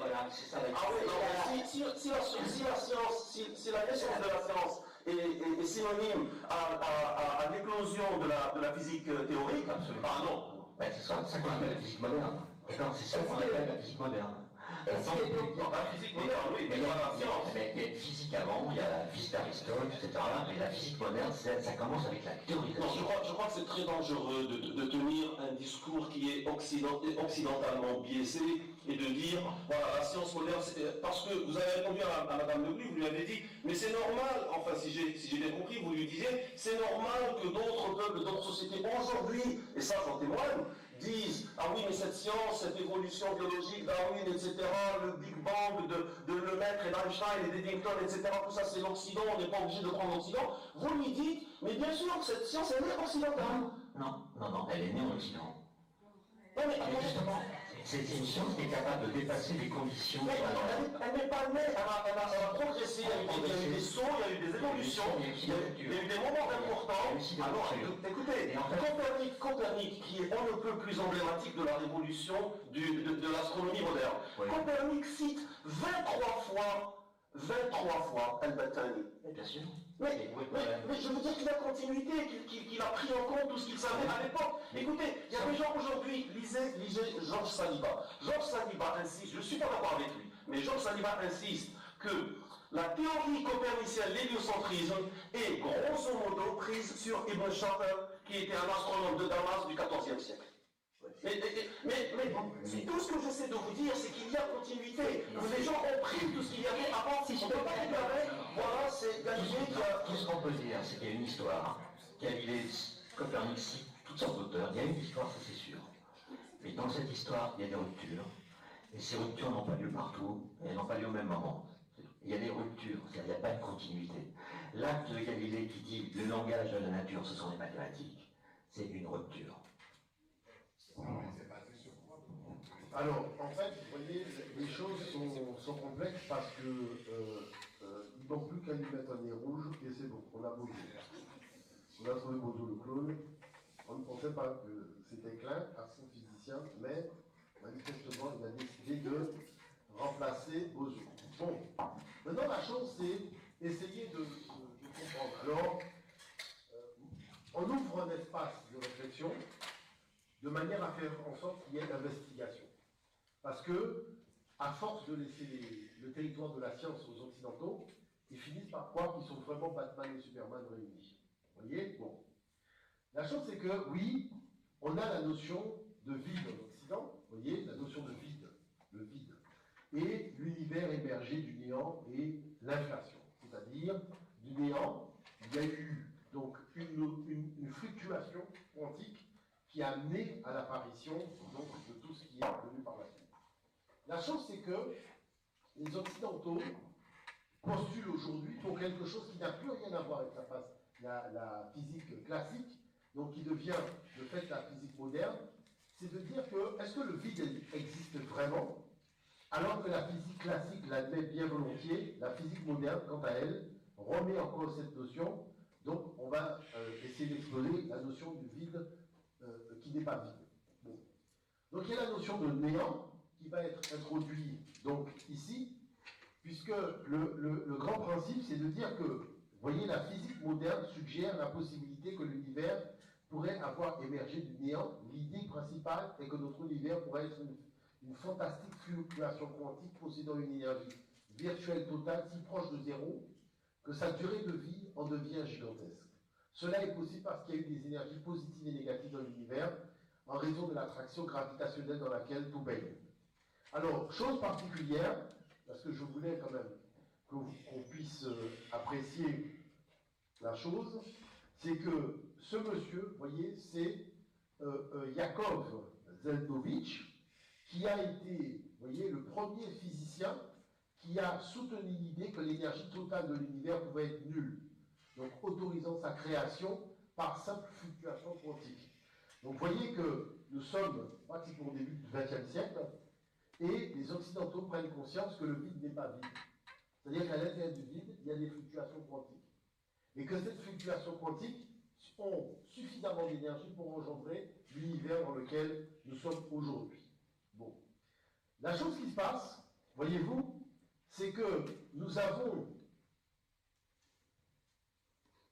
oui, non, si la science, si la naissance de la science est synonyme à l'éclosion de la physique théorique, absolument. Ah non. Ben, c'est ça qu'on appelle la physique moderne. D'accord, c'est ça qu'on appelle la physique moderne. La physique moderne, oui, mais pas la science. Il y a une physique avant, il y a la physique d'Aristote, etc. Mais la physique moderne, ça commence avec la théorisation. Non, je crois que c'est très dangereux de tenir un discours qui est occidentalement biaisé et de dire, voilà, la science moderne, parce que vous avez répondu à Madame Leglu, vous lui avez dit, mais c'est normal, enfin si j'ai bien compris, vous lui disiez, c'est normal que d'autres peuples, d'autres sociétés aujourd'hui, et ça j'en témoigne, disent, ah oui, mais cette science, cette évolution biologique, Darwin, etc., le Big Bang de Lemaitre et d'Einstein et d'Eddington, etc., tout ça c'est l'Occident, on n'est pas obligé de prendre l'Occident. Vous lui dites, mais bien sûr, cette science, elle est occidentale. Non, elle est née en Occident. Non, mais justement, c'est une science qui est capable de dépasser les conditions. Elle n'est pas née, elle a progressé, il y a eu des sauts, il y a eu des évolutions, il y a eu des moments importants. Alors, écoutez, Copernic, qui est on ne peut plus emblématique de la révolution de l'astronomie moderne, Copernic cite 23 fois Albert Einstein. Bien sûr. Mais je veux dire qu'il a continuité, qu'il a pris en compte tout ce qu'il savait à l'époque. Écoutez, il y a des gens aujourd'hui, lisez Georges Saliba. Georges Saliba insiste, je ne suis pas d'accord avec lui, mais Georges Saliba insiste que la théorie copernicienne, l'héliocentrisme, est grosso modo prise sur Ibn Shafer, qui était un astronome de Damas du XIVe siècle. Mais tout ce que j'essaie de vous dire, c'est qu'il y a continuité. Les gens ont pris tout ce qu'il y avait avant. Si on ne peut pas déclarer, voilà, c'est Galilée qui a... Tout ce qu'on peut dire, c'est qu'il y a une histoire. Galilée, Copernic cite toutes sortes d'auteurs. Il y a une histoire, ça c'est sûr. Mais dans cette histoire, il y a des ruptures. Et ces ruptures n'ont pas lieu partout. Et elles n'ont pas lieu au même moment. Il y a des ruptures, c'est-à-dire qu'il n'y a pas de continuité. L'acte de Galilée qui dit le langage de la nature, ce sont les mathématiques, c'est une rupture. Alors, en fait, vous voyez, les choses sont complexes parce que ils n'ont plus qu'à lui mettre un nez rouge et c'est bon, on a Bozo. On a trouvé Bozo le clone. On ne pensait pas que c'était Klein, astrophysicien, mais manifestement, il a décidé de remplacer Bozo. Bon, maintenant la chose, c'est essayer de comprendre. Alors, on ouvre un espace de réflexion de manière à faire en sorte qu'il y ait l'investigation. Parce que, à force de laisser le territoire de la science aux Occidentaux, ils finissent par croire qu'ils sont vraiment Batman et Superman réunis. Vous voyez? Bon. La chose, c'est que, oui, on a la notion de vide en Occident, vous voyez, la notion de vide, le vide, et l'univers émergé du néant et l'inflation. C'est-à-dire, du néant, il y a eu donc une fluctuation quantique qui a amené à l'apparition de tout ce qui est venu par la suite. La chose, c'est que les Occidentaux postulent aujourd'hui pour quelque chose qui n'a plus rien à voir avec la physique classique, donc qui devient de fait la physique moderne, c'est de dire que est-ce que le vide existe vraiment, alors que la physique classique l'admet bien volontiers, la physique moderne, quant à elle, remet en cause cette notion, donc on va essayer d'explorer la notion du vide qui n'est pas vide. Bon. Donc il y a la notion de néant qui va être introduite donc ici, puisque le grand principe c'est de dire que voyez, la physique moderne suggère la possibilité que l'univers pourrait avoir émergé du néant. L'idée principale est que notre univers pourrait être une fantastique fluctuation quantique possédant une énergie virtuelle totale si proche de zéro que sa durée de vie en devient gigantesque. Cela est possible parce qu'il y a eu des énergies positives et négatives dans l'univers en raison de l'attraction gravitationnelle dans laquelle tout baigne. Alors, chose particulière, parce que je voulais quand même qu'on puisse apprécier la chose, c'est que ce monsieur, vous voyez, c'est Yakov Zeldovich, qui a été, vous voyez, le premier physicien qui a soutenu l'idée que l'énergie totale de l'univers pouvait être nulle, donc autorisant sa création par simple fluctuation quantique. Donc vous voyez que nous sommes pratiquement au début du XXe siècle, et les Occidentaux prennent conscience que le vide n'est pas vide. C'est-à-dire qu'à l'intérieur du vide, il y a des fluctuations quantiques. Et que ces fluctuations quantiques ont suffisamment d'énergie pour engendrer l'univers dans lequel nous sommes aujourd'hui. Bon. La chose qui se passe, voyez-vous, c'est que nous avons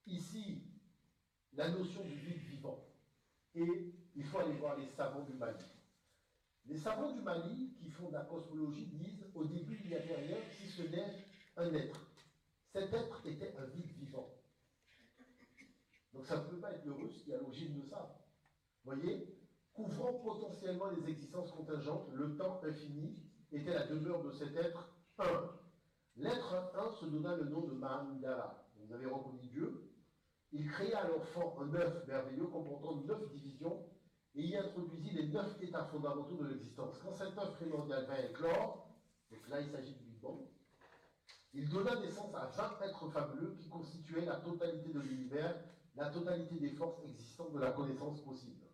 ici la notion du vide vivant. Et il faut aller voir les savants du Mali. Les savants du Mali, qui font de la cosmologie, disent au début il n'y avait rien si ce n'est un être. Cet être était un vide vivant. Donc ça ne peut pas être le russe qui est à l'origine de ça. Vous voyez, couvrant potentiellement les existences contingentes, le temps infini était la demeure de cet être un. L'être un se donna le nom de Mahangala. Vous avez reconnu Dieu. Il créa à l'enfant un œuf merveilleux comportant 9 divisions et y introduisit les 9 états fondamentaux de l'existence. Quand cet œuf primordial vint éclore, donc là il s'agit du Big Bang, il donna naissance à 20 êtres fabuleux qui constituaient la totalité de l'univers, la totalité des forces existantes de la connaissance possible.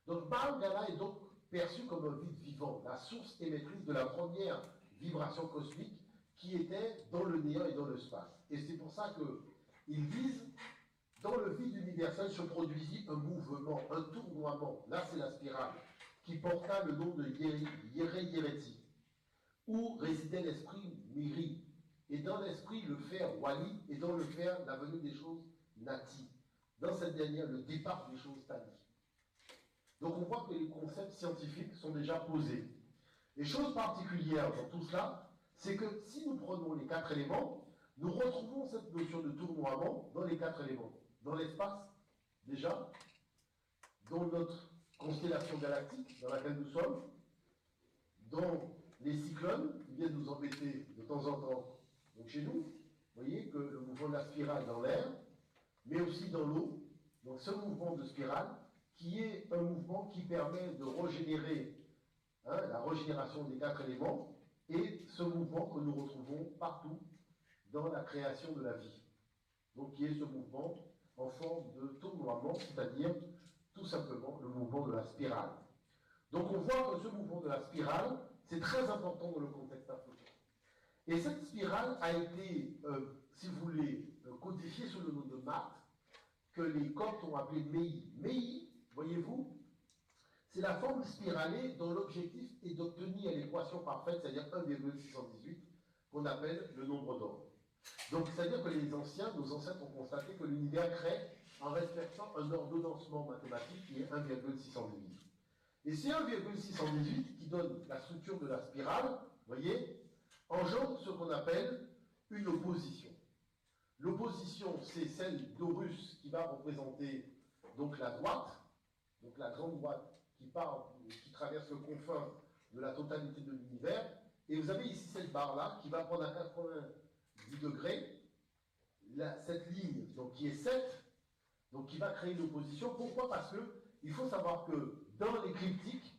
Donc Mahangala est donc perçu comme un vide vivant, la source émettrice de la première vibration cosmique qui était dans le néant et dans l'espace. Et c'est pour ça qu'ils disent, dans le vide universel se produisit un mouvement, un tournoiement, là c'est la spirale, qui porta le nom de Yere-Yereti, où résidait l'esprit Miri, et dans l'esprit le fer Wali, et dans le fer la venue des choses Nati. Dans cette dernière, le départ des choses Tani. Donc on voit que les concepts scientifiques sont déjà posés. Et chose particulière dans tout cela, c'est que si nous prenons les 4 éléments, nous retrouvons cette notion de tournoiement dans les 4 éléments. Dans l'espace, déjà, dans notre constellation galactique dans laquelle nous sommes, dans les cyclones qui viennent nous embêter de temps en temps donc chez nous, vous voyez que le mouvement de la spirale dans l'air, mais aussi dans l'eau, donc ce mouvement de spirale qui est un mouvement qui permet de régénérer la régénération des 4 éléments et ce mouvement que nous retrouvons partout dans la création de la vie. Donc qui est ce mouvement en forme de tournoiement, c'est-à-dire tout simplement le mouvement de la spirale. Donc on voit que ce mouvement de la spirale, c'est très important dans le contexte africain. Et cette spirale a été, si vous voulez, codifiée sous le nom de Maat, que les Coptes ont appelé Mei. Mei, voyez-vous, c'est la forme spiralée dont l'objectif est d'obtenir l'équation parfaite, c'est-à-dire 1,618, qu'on appelle le nombre d'or. Donc, c'est-à-dire que les anciens, nos ancêtres ont constaté que l'univers crée en respectant un ordonnancement mathématique qui est 1,618. Et c'est 1,618 qui donne la structure de la spirale, vous voyez, engendre ce qu'on appelle une opposition. L'opposition, c'est celle d'Horus qui va représenter donc la droite, donc la grande droite qui traverse le confin de la totalité de l'univers. Et vous avez ici cette barre-là qui va prendre à 90 degrés, cette ligne donc, qui est 7, donc qui va créer une opposition. Pourquoi? Parce qu'il faut savoir que dans l'écliptique,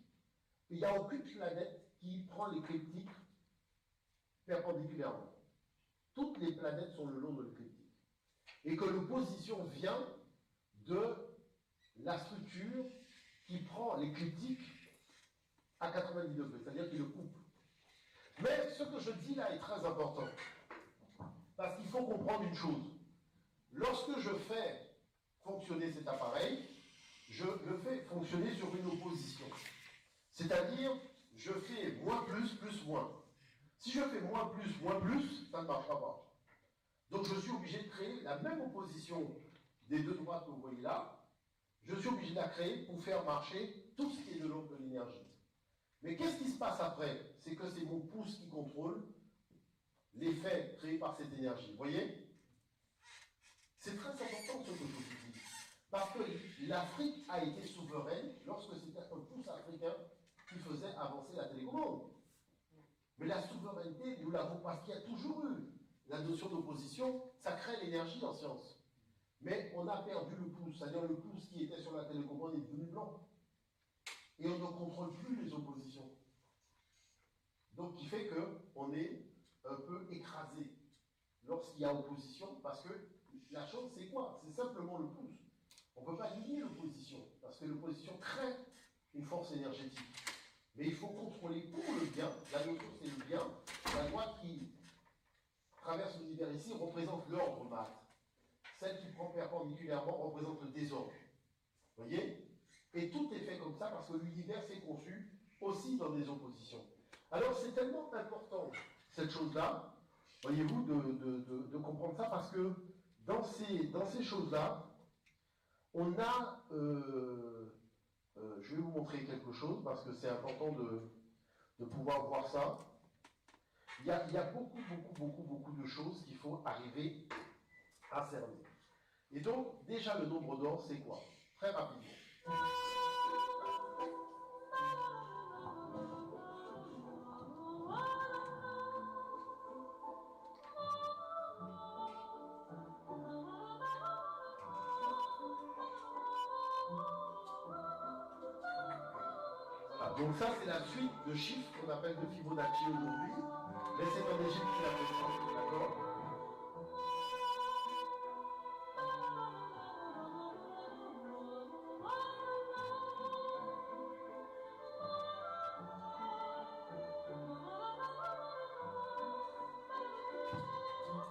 il n'y a aucune planète qui prend l'écliptique perpendiculairement. Toutes les planètes sont le long de l'écliptique. Et que l'opposition vient de la structure qui prend l'écliptique à 90 degrés, c'est-à-dire qu'il le coupe. Mais ce que je dis là est très important, parce qu'il faut comprendre une chose. Lorsque je fais fonctionner cet appareil, je le fais fonctionner sur une opposition. C'est-à-dire, je fais moins plus, plus moins. Si je fais moins plus, ça ne marchera pas. Donc je suis obligé de créer la même opposition des deux droites que vous voyez là. Je suis obligé de la créer pour faire marcher tout ce qui est de l'ordre de l'énergie. Mais qu'est-ce qui se passe après? C'est que c'est mon pouce qui contrôle l'effet créé par cette énergie. Vous voyez? C'est très important ce que je vous dis. Parce que l'Afrique a été souveraine lorsque c'était un pouce africain qui faisait avancer la télécommande. Mais la souveraineté, nous l'avons parce qu'il y a toujours eu la notion d'opposition, ça crée l'énergie en science. Mais on a perdu le pouce, c'est-à-dire le pouce qui était sur la télécommande est devenu blanc. Et on ne contrôle plus les oppositions. Donc, qui fait qu'on est un peu écrasé lorsqu'il y a opposition, parce que la chose, c'est quoi? C'est simplement le pouce. On ne peut pas nier l'opposition, parce que l'opposition crée une force énergétique. Mais il faut contrôler pour le bien. La notion, c'est le bien. La loi qui traverse l'univers ici représente l'ordre mat. Celle qui prend perpendiculairement représente le désordre. Vous voyez? Et tout est fait comme ça parce que l'univers s'est conçu aussi dans des oppositions. Alors c'est tellement important, cette chose-là, voyez-vous, de comprendre ça, parce que dans ces choses-là, on a... je vais vous montrer quelque chose, parce que c'est important de pouvoir voir ça. Il y a beaucoup de choses qu'il faut arriver à cerner. Et donc, déjà, le nombre d'or, c'est quoi? Très rapidement. Voilà, donc ça, c'est la suite de chiffres qu'on appelle de Fibonacci aujourd'hui, mais c'est en Égypte qu'il appelle ça, d'accord?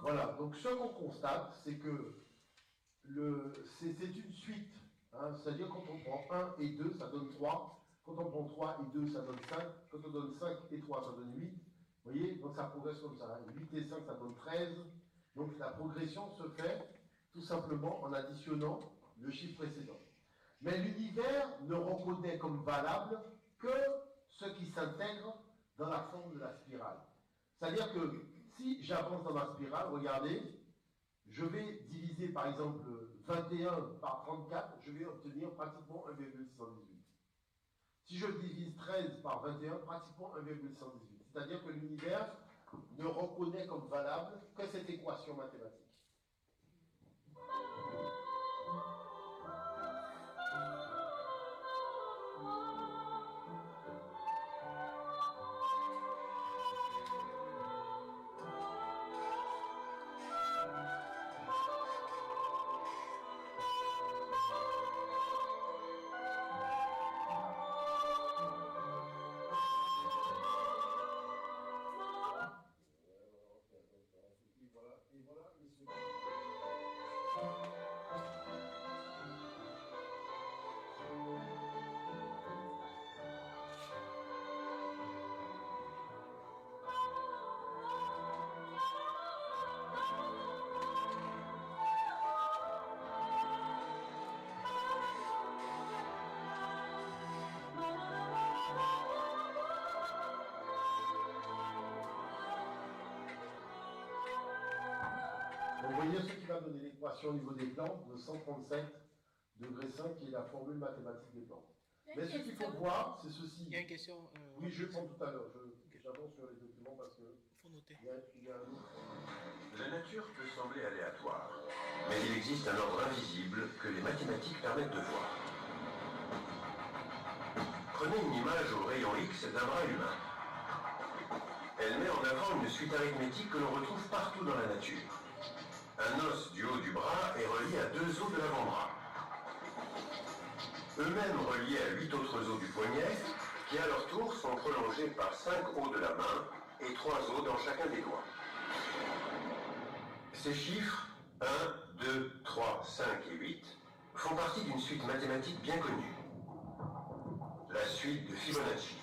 Voilà, donc ce qu'on constate, c'est que c'est une suite, hein, c'est-à-dire quand on prend 1 et 2, ça donne 3, quand on prend 3 et 2, ça donne 5, quand on donne 5 et 3, ça donne 8, vous voyez, donc ça progresse comme ça, hein. 8 et 5, ça donne 13, donc la progression se fait tout simplement en additionnant le chiffre précédent. Mais l'univers ne reconnaît comme valable que ce qui s'intègre dans la forme de la spirale. C'est-à-dire que si j'avance dans ma spirale, regardez, je vais diviser par exemple 21 par 34, je vais obtenir pratiquement 1,118. Si je divise 13 par 21, pratiquement 1,118. C'est-à-dire que l'univers ne reconnaît comme valable que cette équation mathématique. Vous voyez ce qui va donner l'équation au niveau des plantes de 137 degrés 5, qui est la formule mathématique des plantes. Mais ce qu'il faut voir, c'est ceci. Il y a une question. Oui, je vais prendre tout à l'heure. J'avance sur les documents parce que. Il faut noter. Il y a un autre. La nature peut sembler aléatoire, mais il existe un ordre invisible que les mathématiques permettent de voir. Prenez une image au rayon X d'un bras humain. Elle met en avant une suite arithmétique que l'on retrouve partout dans la nature. Un os du haut du bras est relié à 2 os de l'avant-bras. Eux-mêmes reliés à 8 autres os du poignet, qui à leur tour sont prolongés par 5 os de la main et 3 os dans chacun des doigts. Ces chiffres, 1, 2, 3, 5 et 8, font partie d'une suite mathématique bien connue. La suite de Fibonacci.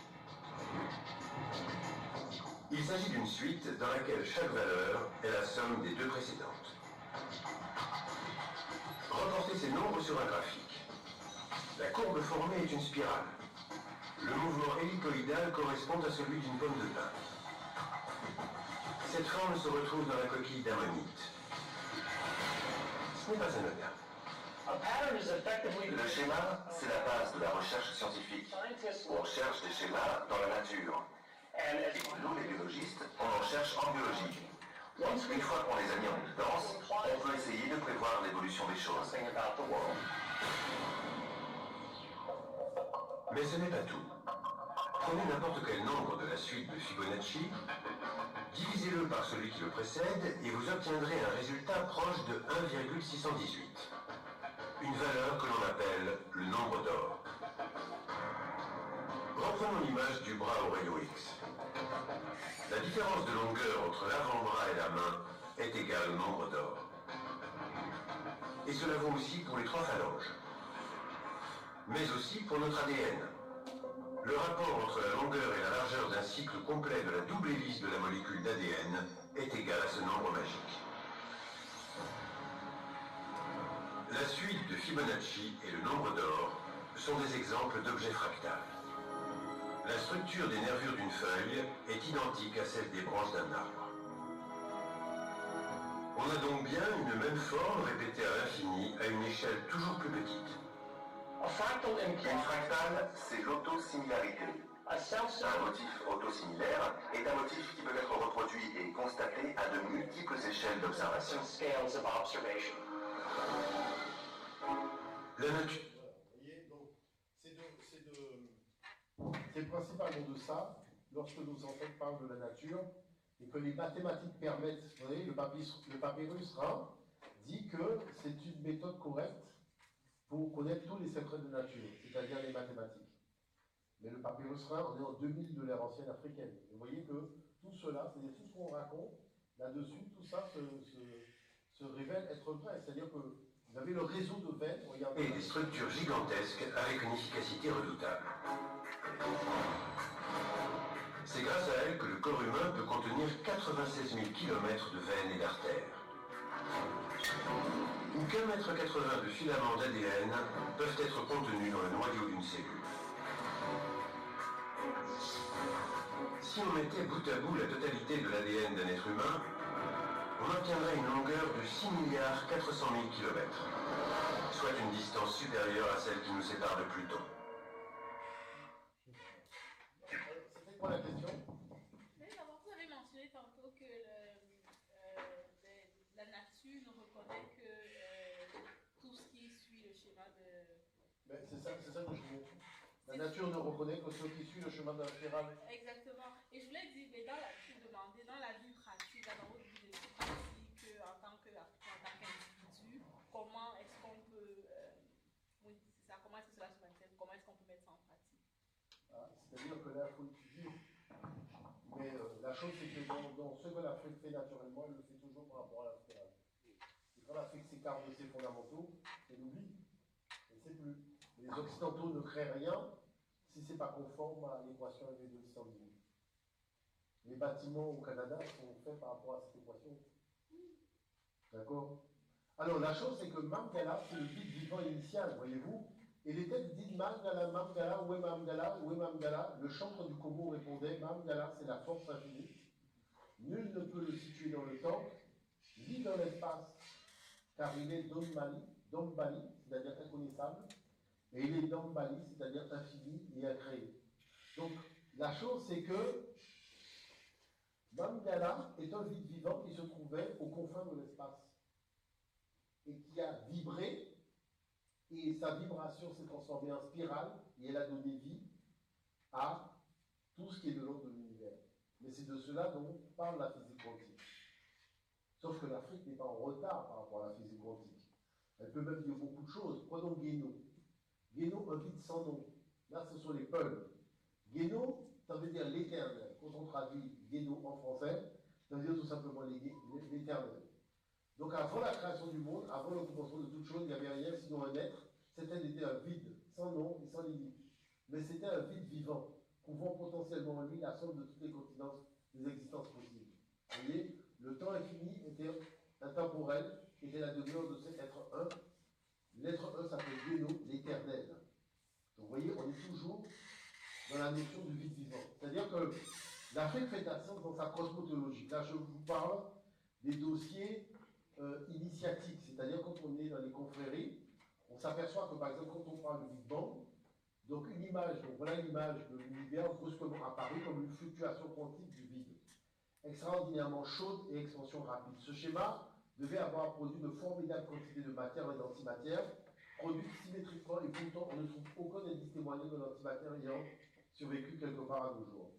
Il s'agit d'une suite dans laquelle chaque valeur est la somme des deux précédentes. nombre sur un graphique. La courbe formée est une spirale. Le mouvement hélicoïdal correspond à celui d'une pomme de pin. Cette forme se retrouve dans la coquille d'ammonite. Ce n'est pas anodin. Le schéma, c'est la base de la recherche scientifique. On cherche des schémas dans la nature. Et nous, les biologistes, on en cherche en biologie. Une fois qu'on les a mis en évidence, on peut essayer de prévoir l'évolution des choses. Mais ce n'est pas tout. Prenez n'importe quel nombre de la suite de Fibonacci, divisez-le par celui qui le précède et vous obtiendrez un résultat proche de 1,618. Une valeur que l'on appelle le nombre d'or. Reprenons l'image du bras au rayon X. La différence de longueur entre l'avant-bras et la main est égale au nombre d'or. Et cela vaut aussi pour les 3 phalanges. Mais aussi pour notre ADN. Le rapport entre la longueur et la largeur d'un cycle complet de la double hélice de la molécule d'ADN est égal à ce nombre magique. La suite de Fibonacci et le nombre d'or sont des exemples d'objets fractales. La structure des nervures d'une feuille est identique à celle des branches d'un arbre. On a donc bien une même forme répétée à l'infini à une échelle toujours plus petite. Une fractale, c'est l'autosimilarité. Un motif autosimilaire est un motif qui peut être reproduit et constaté à de multiples échelles d'observation. La nature. Vous voyez, donc, c'est principalement de ça, lorsque nos ancêtres parlent de la nature, et que les mathématiques permettent, vous voyez, le papyrus Rhin dit que c'est une méthode correcte pour connaître tous les secrets de nature, c'est-à-dire les mathématiques. Mais le papyrus Rhin, on est en 2000 de l'ère ancienne africaine. Et vous voyez que tout cela, c'est-à-dire tout ce qu'on raconte là-dessus, tout ça se révèle être vrai. C'est-à-dire que vous avez le réseau de veines, regardez. Et des structures gigantesques avec une efficacité redoutable. C'est grâce à elles que le corps humain peut contenir 96 000 km de veines et d'artères. Ou qu'un mètre 80 de filaments d'ADN peuvent être contenus dans le noyau d'une cellule. Si on mettait bout à bout la totalité de l'ADN d'un être humain, on obtiendrait une longueur de 6 400 000 km, soit une distance supérieure à celle qui nous sépare de Pluton. C'était quoi la question? Oui, d'abord, vous avez mentionné tantôt que la nature ne reconnaît que tout ce qui suit le schéma de... Ben, c'est ça que je dis. La nature ne reconnaît que ce qui suit le chemin de la spirale. Exactement. Et je voulais dire, mais demander, dans la vie pratique, dans votre vie pratique, en tant qu'individu, comment est-ce qu'on peut... oui, c'est ça, comment est-ce que cela se manifeste? Comment est-ce qu'on peut mettre ça en pratique? C'est-à-dire que là, il faut étudier. Mais la chose, c'est que dans ce que l'Afrique fait naturellement, elle le fait toujours par rapport à la spirale. Et quand l'Afrique s'écarte de ses fondamentaux, elle oublie. Elle ne sait plus. Les Occidentaux ne créent rien si ce n'est pas conforme à l'équation LV210. Les bâtiments au Canada sont faits par rapport à cette équation. D'accord? Alors, la chose, c'est que Mangala, c'est le vide vivant initial, voyez-vous? Et les têtes disent Mangala, Mangala, où est Mangala, où est Mangala? Le chantre du Congo répondait Mangala, c'est la force infinie. Nul ne peut le situer dans le temps, ni dans l'espace, car il est Dombali, c'est-à-dire inconnaissable, et il est Dambali, c'est-à-dire infini et incréé. Donc, la chose, c'est que Mangala est un vide vivant qui se trouvait aux confins de l'espace et qui a vibré, et sa vibration s'est transformée en spirale, et elle a donné vie à tout ce qui est de l'ordre de l'univers. Mais c'est de cela dont parle la physique quantique. Sauf que l'Afrique n'est pas en retard par rapport à la physique quantique. Elle peut même dire beaucoup de choses. Prenons Guéno. Guéno, un vide sans nom. Là, ce sont les peuls. Guéno, ça veut dire l'éternel. Quand on traduit Guéno en français, ça veut dire tout simplement l'éternel. Donc avant la création du monde, avant l'occupation de toute chose, il n'y avait rien sinon un être. C'était un vide, sans nom et sans limite. Mais c'était un vide vivant, couvrant potentiellement en lui la somme de toutes les continences des existences possibles. Vous voyez, le temps infini était intemporel, était la demeure de cet être un. L'être un voyez, on est toujours dans la notion du vide vivant. C'est-à-dire que l'Afrique fait la science dans sa cosmothéologie. Là, je vous parle des dossiers initiatiques, c'est-à-dire quand on est dans les confréries, on s'aperçoit que par exemple quand on parle du Big Bang, donc une image, donc voilà une image de l'univers brusquement apparue comme une fluctuation quantique du vide, extraordinairement chaude et expansion rapide. Ce schéma devait avoir produit de formidables quantités de matière et d'antimatière, produites symétriquement, et pourtant on ne trouve aucun indice témoignant de l'antimatière ayant survécu quelque part à nos jours.